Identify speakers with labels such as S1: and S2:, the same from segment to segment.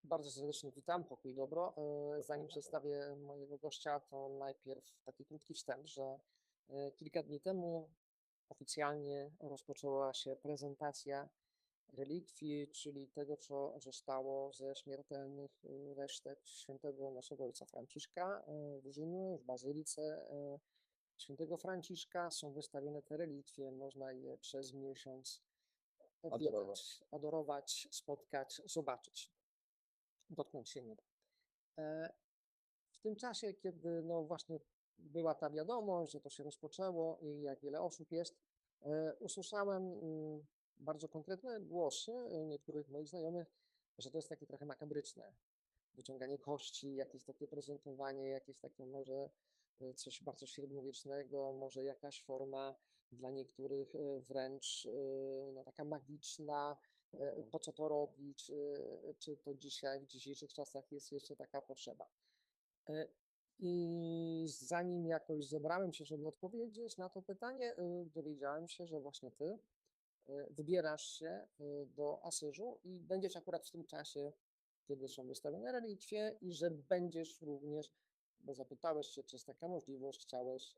S1: Bardzo serdecznie witam, pokój i dobro. Zanim przedstawię mojego gościa, to najpierw taki krótki wstęp, że kilka dni temu oficjalnie rozpoczęła się prezentacja relikwii, czyli tego, co zostało ze śmiertelnych resztek świętego naszego ojca Franciszka w Rzymie, w Bazylice świętego Franciszka. Są wystawione te relikwie, można je przez miesiąc odwiedzać, adorować, spotkać, zobaczyć. Dotknąć się nie da. W tym czasie, kiedy no właśnie była ta wiadomość, że to się rozpoczęło i jak wiele osób jest, usłyszałem bardzo konkretne głosy niektórych moich znajomych, że to jest takie trochę makabryczne. Wyciąganie kości, jakieś takie prezentowanie, jakieś takie może coś bardzo średniowiecznego, może jakaś forma dla niektórych wręcz no, taka magiczna, po co to robić, czy to dzisiaj, w dzisiejszych czasach jest jeszcze taka potrzeba. I zanim jakoś zebrałem się, żeby odpowiedzieć na to pytanie, dowiedziałem się, że właśnie ty wybierasz się do Asyżu i będziesz akurat w tym czasie, kiedy są wystawione relikwie i że będziesz również, bo zapytałeś się, czy jest taka możliwość, chciałeś,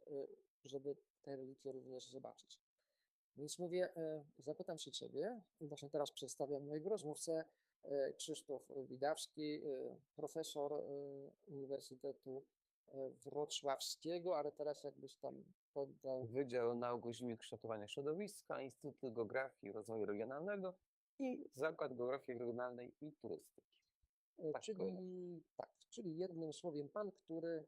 S1: żeby te relikwie również zobaczyć. Więc mówię, zapytam się ciebie i właśnie teraz przedstawiam mojego rozmówcę, Krzysztof Widawski, profesor Uniwersytetu Wrocławskiego, ale teraz jakbyś tam poddał.
S2: Wydział Nauk o Ziemi i Kształtowania Środowiska, Instytut Geografii i Rozwoju Regionalnego i Zakład Geografii Regionalnej i Turystyki. Tak,
S1: czyli jednym słowem pan, który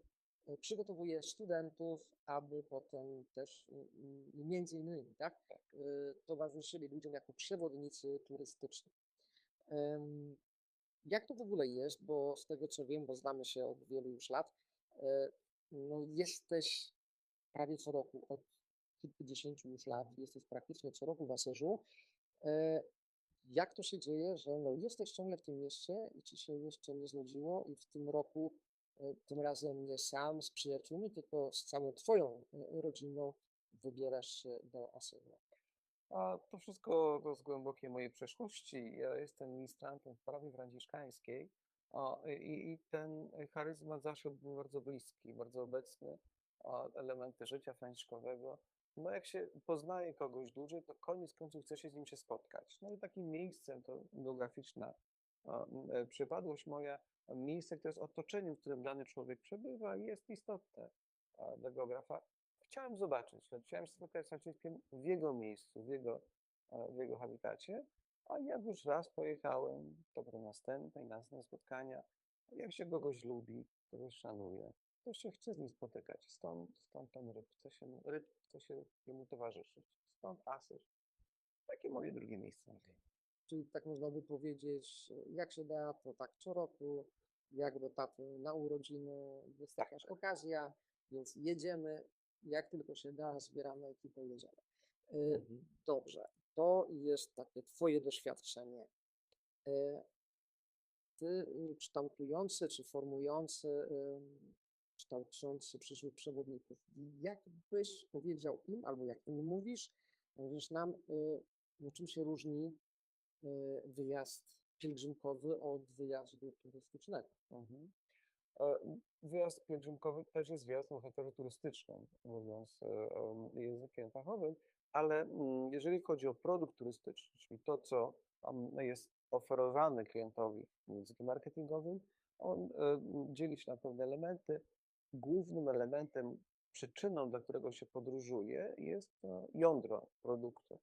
S1: przygotowuje studentów, aby potem też między innymi, tak, towarzyszyli ludziom jako przewodnicy turystyczni. Jak to w ogóle jest, bo z tego co wiem, bo znamy się od wielu już lat, no jesteś prawie co roku, od kilkudziesięciu już lat, jesteś praktycznie co roku w Asyżu. Jak to się dzieje, że no jesteś ciągle w tym mieście i ci się jeszcze nie znudziło i w tym roku, tym razem nie sam z przyjaciółmi, tylko z całą twoją rodziną wybierasz się do Asyżu?
S2: A to wszystko to z głębokiej mojej przeszłości. Ja jestem ministrantem w prawie franciszkańskiej i ten charyzmat zawsze był bardzo bliski, bardzo obecny, elementy życia franciszkowego. No jak się poznaje kogoś dłużej, to koniec końców chce się z nim się spotkać. No i takim miejscem, to geograficzna przypadłość moja, miejsce, które jest otoczeniem, w którym dany człowiek przebywa, jest istotne dla geografa. Chciałem zobaczyć, chciałem się spotkać z Franciszkiem w jego miejscu, w jego habitacie, a jak już raz pojechałem, to po następne spotkania. Jak się kogoś lubi, kogoś szanuje, to się chce z nim spotykać. Stąd ten ryb chce się jemu towarzyszyć. Stąd Asyż. Takie moje drugie miejsce na ziemi.
S1: Czyli tak można by powiedzieć, jak się da, to tak co roku, jak do taty na urodziny, jest jakaś okazja, więc jedziemy, jak tylko się da, zbieramy ekipę i jedziemy. Dobrze, to jest takie twoje doświadczenie. Ty kształtujący czy formujący, kształtujący przyszłych przewodników, jak byś powiedział im, albo jak im mówisz nam, czym się różni wyjazd pielgrzymkowy od wyjazdu turystycznego?
S2: Wyjazd pielgrzymkowy też jest wyjazdem o charakterze turystycznym, mówiąc językiem fachowym, ale jeżeli chodzi o produkt turystyczny, czyli to, co jest oferowane klientowi językiem marketingowym, on dzieli się na pewne elementy. Głównym elementem, przyczyną, dla którego się podróżuje, jest jądro produktu.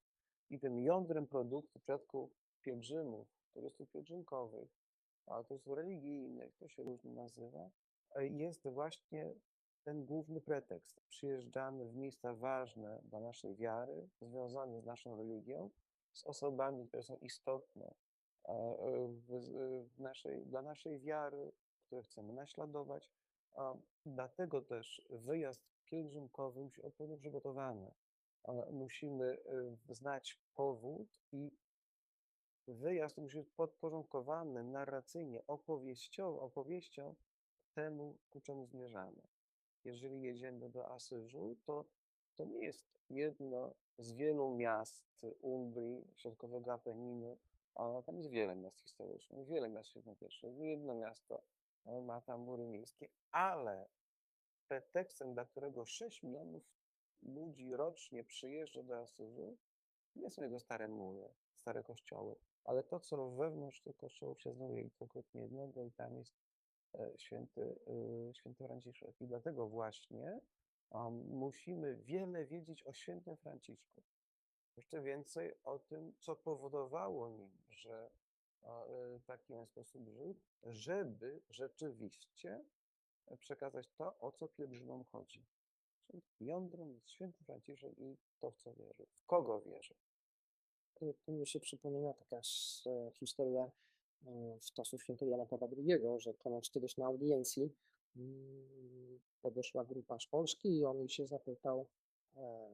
S2: I tym jądrem produktu w przypadku pielgrzymów, turystów pielgrzymkowych, a to jest religijnych, to się różnie nazywa, jest właśnie ten główny pretekst. Przyjeżdżamy w miejsca ważne dla naszej wiary, związane z naszą religią, z osobami, które są istotne dla naszej wiary, które chcemy naśladować. Dlatego też wyjazd pielgrzymkowy musi być odpowiednio przygotowany. Musimy znać powód i wyjazd musi być podporządkowany narracyjnie, opowieścią temu, ku czemu zmierzamy. Jeżeli jedziemy do Asyżu, to nie jest jedno z wielu miast Umbrii, środkowego Apeninu, A tam jest wiele miast historycznych, wiele miast średniowiecznych. Jedno miasto ma tam mury miejskie, ale pretekstem, dla którego 6 milionów ludzi rocznie przyjeżdża do Asyżu, nie są jego stare mury, stare kościoły, ale to, co wewnątrz tych kościołów się znajduje, i konkretnie jednego, i tam jest święty Franciszek. I dlatego właśnie musimy wiele wiedzieć o świętym Franciszku. Jeszcze więcej o tym, co powodowało nim, że w taki sposób żył, żeby rzeczywiście przekazać to, o co pielgrzymom chodzi. Czyli jądrem jest święty Franciszek i to, w co wierzy. W kogo wierzy.
S1: Tu mi się przypomina taka historia z czasów świętego Jana Pawła II, że ponoć kiedyś na audiencji podeszła grupa z Polski i on ich się zapytał,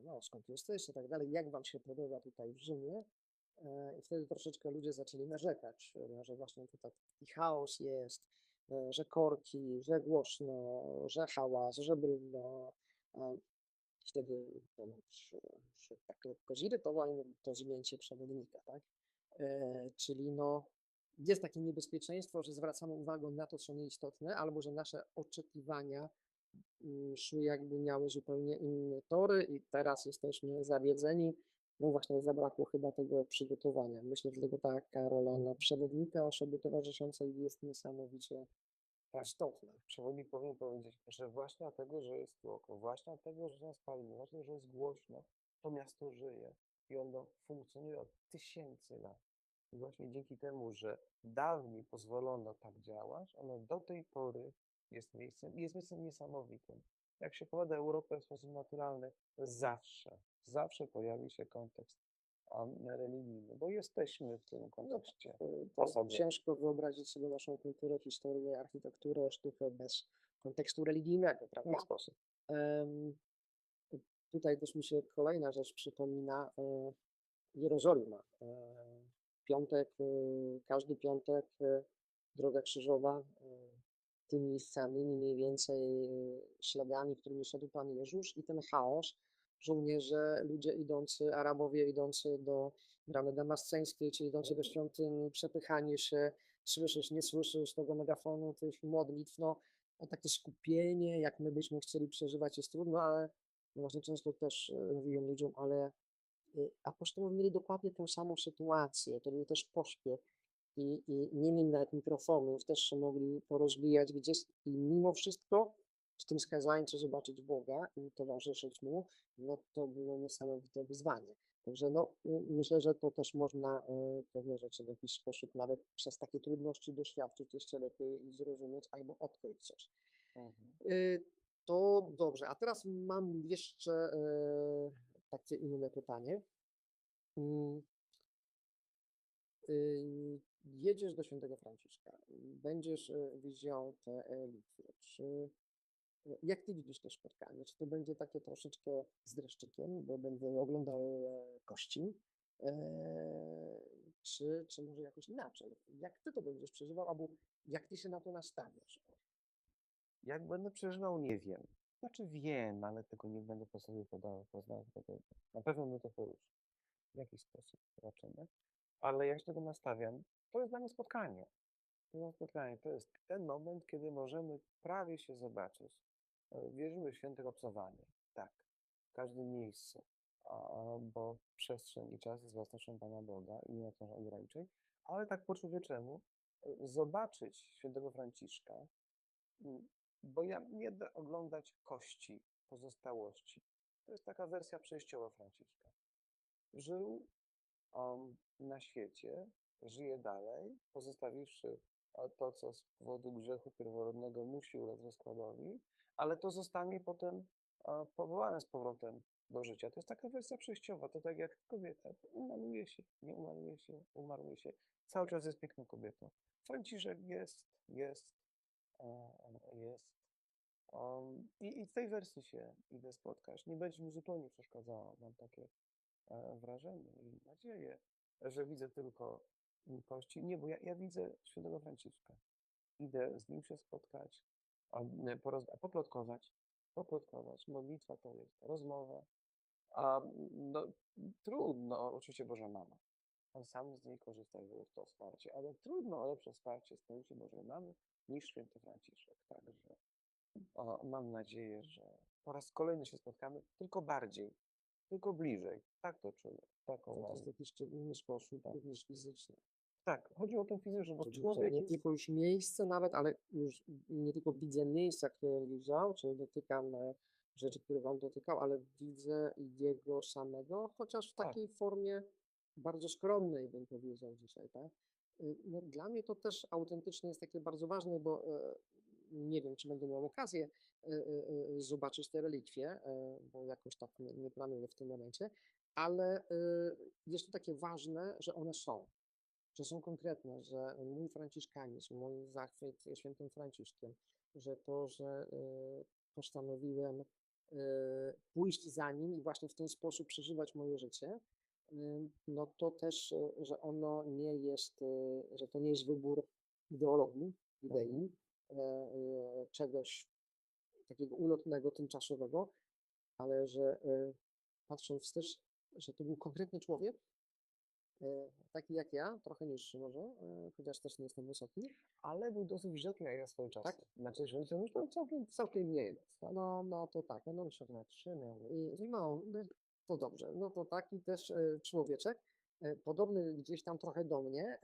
S1: no skąd jesteś i tak dalej, jak wam się podoba tutaj w Rzymie. I wtedy troszeczkę ludzie zaczęli narzekać, że właśnie tutaj taki chaos jest, że korki, że głośno, że hałas, że brudno. Wtedy ponoć się tak lekko zirytował i mówi, to zmieńcie przewodnika, tak? Czyli no, jest takie niebezpieczeństwo, że zwracamy uwagę na to, co nieistotne, albo że nasze oczekiwania szły jakby miały zupełnie inne tory i teraz jesteśmy zawiedzeni, bo właśnie zabrakło chyba tego przygotowania. Myślę, że tego taka rola na przewodnika osoby towarzyszącej jest niesamowicie istotna.
S2: Przewodnik powinien powiedzieć, że właśnie dlatego, że jest tłoku, właśnie dlatego, że nas palimy, właśnie, że jest głośno, to miasto żyje i ono funkcjonuje od tysięcy lat. I właśnie dzięki temu, że dawniej pozwolono tak działać, ono do tej pory jest miejscem niesamowitym. Jak się powiada Europę w sposób naturalny, zawsze pojawi się kontekst religijny, bo jesteśmy w tym kontekście.
S1: Ciężko wyobrazić sobie naszą kulturę, historię, architekturę, sztukę bez kontekstu religijnego, prawda?
S2: W ten sposób.
S1: Tutaj też mi się kolejna rzecz przypomina, Jerozolima. Piątek, każdy piątek Droga Krzyżowa, tymi miejscami, mniej więcej śladami, którymi szedł Pan Jezus i ten chaos, żołnierze, ludzie idący, Arabowie idący do bramy damasceńskiej, czy idący do świątyni, przepychanie się, słyszysz, nie słyszysz tego megafonu, tych modlitw, no o takie skupienie, jak my byśmy chcieli przeżywać, jest trudno, ale no właśnie często też mówiłem ludziom, ale apostołowie mieli dokładnie tę samą sytuację, to był też pośpiech i nie mieli nawet mikrofonów, też się mogli porozwijać gdzieś i mimo wszystko w tym skazańcu zobaczyć Boga i towarzyszyć Mu, no to było niesamowite wyzwanie. Także no, myślę, że to też można pewne rzeczy w jakiś sposób nawet przez takie trudności doświadczyć jeszcze lepiej i zrozumieć albo odkryć coś. To dobrze, a teraz mam jeszcze takie inne pytanie. Jedziesz do Świętego Franciszka, będziesz widział te relikwie. Jak ty widzisz to spotkanie? Czy to będzie takie troszeczkę z dreszczykiem, bo będę oglądał kości? Czy może jakoś inaczej? Jak ty to będziesz przeżywał, albo jak ty się na to nastawiasz?
S2: Jak będę przeżywał, nie wiem. Znaczy wiem, ale tego nie będę po sobie poznawał. Na pewno mnie to poruszy. W jakiś sposób zobaczymy. Ale jak się tego nastawiam, to jest dla mnie spotkanie. To jest ten moment, kiedy możemy prawie się zobaczyć. Wierzymy w święte obcowanie. Tak. W każdym miejscu. Bo przestrzeń i czas jest własnością Pana Boga i nie ma to ograniczeń. Ale tak po człowieczemu zobaczyć świętego Franciszka, bo ja nie będę oglądać kości, pozostałości. To jest taka wersja przejściowa Franciszka. Żył na świecie, żyje dalej, pozostawiwszy to, co z powodu grzechu pierworodnego musi ulec rozkładowi, ale to zostanie potem powołane z powrotem do życia. To jest taka wersja przejściowa, to tak jak kobieta, umaluje się, nie umaluje się, umaruje się, cały czas jest piękną kobietą. Franciszek jest. I w tej wersji się idę spotkać. Nie będzie mi zupełnie przeszkadzało. Mam takie wrażenie i nadzieję, że widzę tylko kości. Nie, bo ja widzę świętego Franciszka. Idę z nim się spotkać, poplotkować. Modlitwa to jest rozmowa. No, trudno, oczywiście Boża Mama. on sam z niej korzysta, żeby to wsparcie. Ale trudno o lepsze wsparcie z może mamy niż święty Franciszek. Także mam nadzieję, że po raz kolejny się spotkamy, tylko bardziej, tylko bliżej. Tak to czuję. Taką
S1: To
S2: mam.
S1: jest w taki szczególny sposób,
S2: Tak.
S1: również fizyczny.
S2: Tak, chodzi o tę fizyczną, bo
S1: Czyli
S2: człowiek
S1: nie
S2: jest...
S1: tylko już miejsce nawet, ale już nie tylko widzę miejsca, które widział, czy dotykam rzeczy, których on dotykał, ale widzę jego samego, chociaż w
S2: Tak.
S1: takiej formie bardzo skromnej, bym powiedział dzisiaj, tak? No, dla mnie to też autentycznie jest takie bardzo ważne, bo nie wiem, czy będę miał okazję zobaczyć te relikwie, bo jakoś tak nie planuję w tym momencie, ale jest to takie ważne, że one są. Że są konkretne, że mój franciszkanizm, mój zachwyt świętym Franciszkiem, że to, że postanowiłem pójść za nim i właśnie w ten sposób przeżywać moje życie, no to też, że ono nie jest, że to nie jest wybór ideologii, idei, czegoś takiego ulotnego, tymczasowego, ale że patrząc wstecz, że to był konkretny człowiek, taki jak ja, trochę niższy może, chociaż też nie jestem wysoki.
S2: Ale był dosyć wysoki jak swego czasu.
S1: Tak?
S2: Znaczy, że myślę, że całkiem nie jest.
S1: No to tak, no,
S2: Myślę, że na 3 miał.
S1: no to dobrze, no to taki też człowieczek, podobny gdzieś tam trochę do mnie,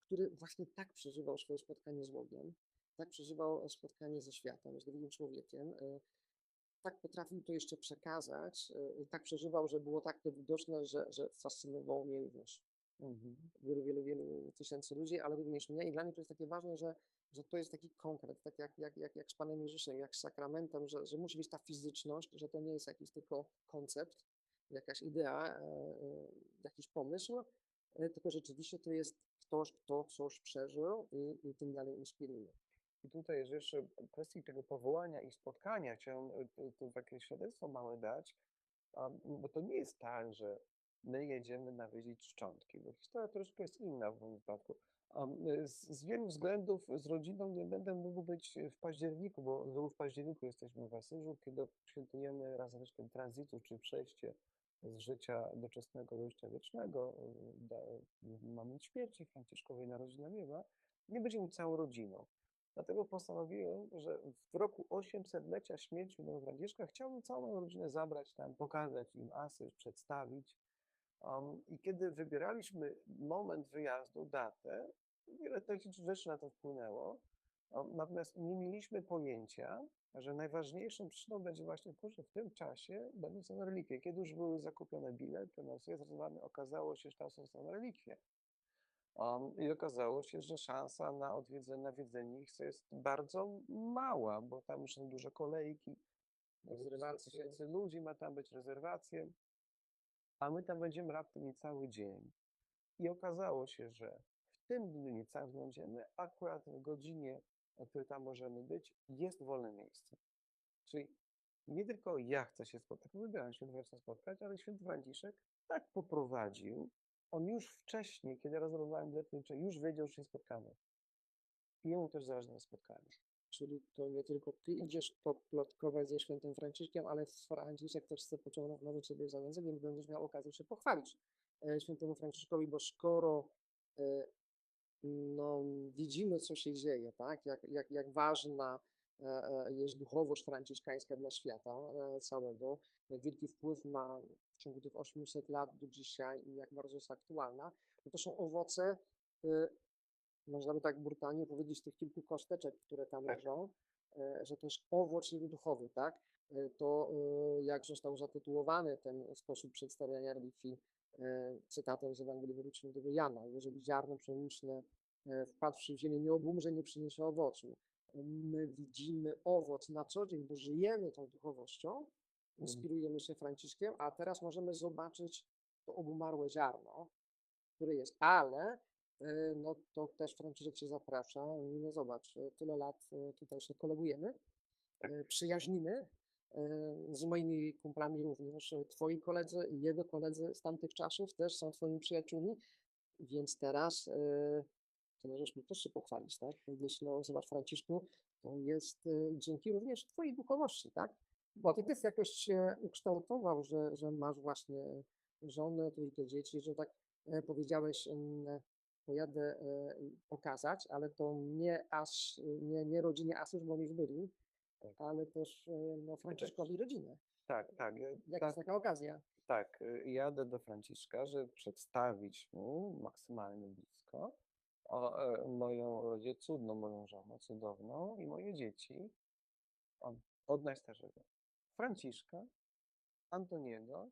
S1: który właśnie tak przeżywał swoje spotkanie z Bogiem, tak przeżywał spotkanie ze światem, z drugim człowiekiem, tak potrafił to jeszcze przekazać, tak przeżywał, że było tak to widoczne, że fascynowało mnie również. Wielu tysięcy ludzi, ale również mnie. I dla mnie to jest takie ważne, że to jest taki konkret, tak jak z Panem Jezusem, jak z sakramentem, że musi być ta fizyczność, że to nie jest jakiś tylko koncept, jakaś idea, jakiś pomysł, tylko rzeczywiście to jest ktoś, kto coś przeżył i tym dalej inspiruje.
S2: I tutaj jest jeszcze kwestii tego powołania i spotkania. Chciałem tu takie świadectwo małe dać, bo to nie jest tak, że my jedziemy nawiedzić szczątki, bo historia troszkę jest inna w moim wypadku. Z wielu względów z rodziną nie będę mógł być w październiku, bo znowu w październiku jesteśmy w Asyżu, kiedy świętujemy razem ten tranzytu, czy przejście z życia doczesnego do życia wiecznego, moment śmierci Franciszkowej narodziny Miewa, nie będziemy całą rodziną. Dlatego postanowiłem, że w roku 800-lecia śmierci Nowego Franciszka chciałbym całą moją rodzinę zabrać tam, pokazać im Asyż, przedstawić. I kiedy wybieraliśmy moment wyjazdu, datę, wiele takich rzeczy na to wpłynęło, natomiast nie mieliśmy pojęcia, że najważniejszą przyczyną będzie właśnie to, że w tym czasie będą same relikwie. Kiedy już były zakupione bilety, no zrezerwowane, okazało się, że tam są same relikwie. I okazało się, że szansa na nawiedzenie ich jest bardzo mała, bo tam już są duże kolejki,
S1: Rezerwacje.
S2: tysięcy ludzi ma tam być, rezerwacje, a my tam będziemy raptem niecały dzień. I okazało się, że w tym dniu niecałym będziemy, akurat w godzinie, o której tam możemy być, jest wolne miejsce. Czyli nie tylko ja chcę się spotkać, wybieram się spotkać, ale święty Franciszek tak poprowadził. On już wcześniej, kiedy rezerwowałem bilety, już wiedział, że się spotkamy. I jemu też zależy na spotkaniu.
S1: Czyli to nie tylko ty idziesz poplotkować ze świętym Franciszkiem, ale Franciszek też chce pociągnąć może ciebie za język, więc będziesz miał okazję się pochwalić świętemu Franciszkowi, bo skoro no, widzimy, co się dzieje, tak? Jak ważna jest duchowość franciszkańska dla świata całego, jak wielki wpływ ma w ciągu tych 800 lat do dzisiaj i jak bardzo jest aktualna, no to są owoce, można by tak brutalnie powiedzieć, tych kilku kosteczek, które tam
S2: Tak.
S1: leżą, że to jest owoc duchowy, tak? To jak został zatytułowany ten sposób przedstawiania relikwii cytatem z Ewangelii według świętego Jana, jeżeli ziarno pszeniczne wpadłszy w ziemię nie obumrze, nie przyniesie owocu. My widzimy owoc na co dzień, bo żyjemy tą duchowością, inspirujemy się Franciszkiem, a teraz możemy zobaczyć to obumarłe ziarno, które jest, ale no to też Franciszek się zaprasza, no zobacz, tyle lat tutaj się kolegujemy, przyjaźnimy, z moimi kumplami również, twoi koledzy i jego koledzy z tamtych czasów też są twoimi przyjaciółmi, więc teraz to możesz mi też się pochwalić, tak? Myślę, no, zobacz Franciszku, to jest dzięki również twojej duchowości, tak? Bo ty też jakoś się ukształtował, że masz właśnie żonę, trójkę dzieci, że tak powiedziałeś, pojadę pokazać, ale to nie aż, nie rodzinie Asyż, bo oni już byli,
S2: Tak.
S1: ale też no, Franciszkowi rodzinę.
S2: Tak, tak.
S1: Jak
S2: Ta,
S1: jest taka okazja.
S2: tak, jadę do Franciszka, żeby przedstawić mu maksymalnie blisko moją cudną, moją żonę, cudowną i moje dzieci od najstarszego. Franciszka, Antoniego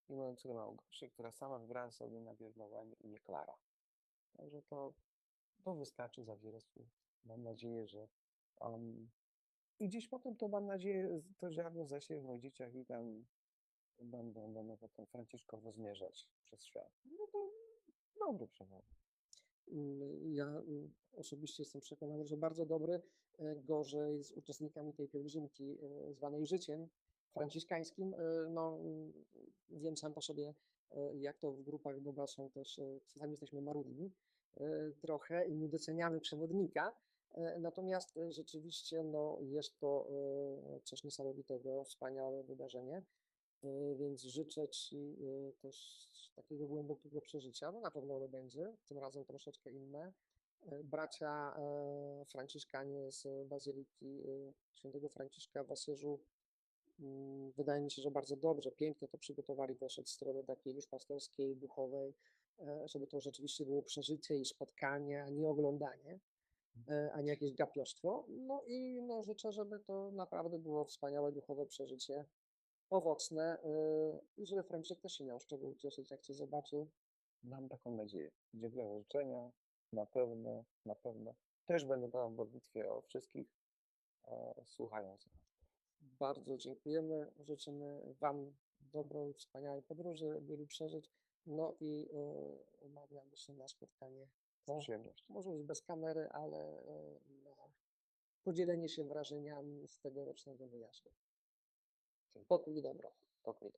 S2: i moją córkę Małgosię, która sama wybrała sobie na bierzmowanie imię Klara. Także to wystarczy za wiele słów. Mam nadzieję, że i gdzieś potem to mam nadzieję, to ziarno zasieje w moich dzieciach i tam będą potem Franciszkowo zmierzać przez świat. No to dobry przewodnik.
S1: Ja osobiście jestem przekonany, że bardzo dobry, gorzej z uczestnikami tej pielgrzymki zwanej życiem franciszkańskim. No, wiem sam po sobie, jak to w grupach chyba są też, czasami jesteśmy marudni trochę i nie doceniamy przewodnika. Natomiast rzeczywiście no, jest to coś niesamowitego, wspaniałe wydarzenie. Więc życzę Ci też takiego głębokiego przeżycia. No na pewno ono będzie, tym razem troszeczkę inne. Bracia franciszkanie z Bazyliki Świętego Franciszka w Asyżu, wydaje mi się, że bardzo dobrze, pięknie to przygotowali też od strony takiej już pasterskiej, duchowej, żeby to rzeczywiście było przeżycie i spotkanie, a nie oglądanie, a nie jakieś gapiostwo. No i no, życzę, żeby to naprawdę było wspaniałe duchowe przeżycie, owocne i żeby Franciszek też się miał z czego ucieszyć, jak Cię zobaczy.
S2: Mam taką nadzieję. Dziękuję za życzenia. Na pewno. Też będę brał w modlitwie o wszystkich słuchających.
S1: Bardzo dziękujemy, życzymy Wam dobrej, wspaniałej podróży, wielu przeżyć, no i umawiamy się na spotkanie.
S2: Z przyjemnością.
S1: Może już bez kamery, ale no, podzielenie się wrażeniami z tegorocznego wyjazdu. Pokój i dobro.
S2: Pokój.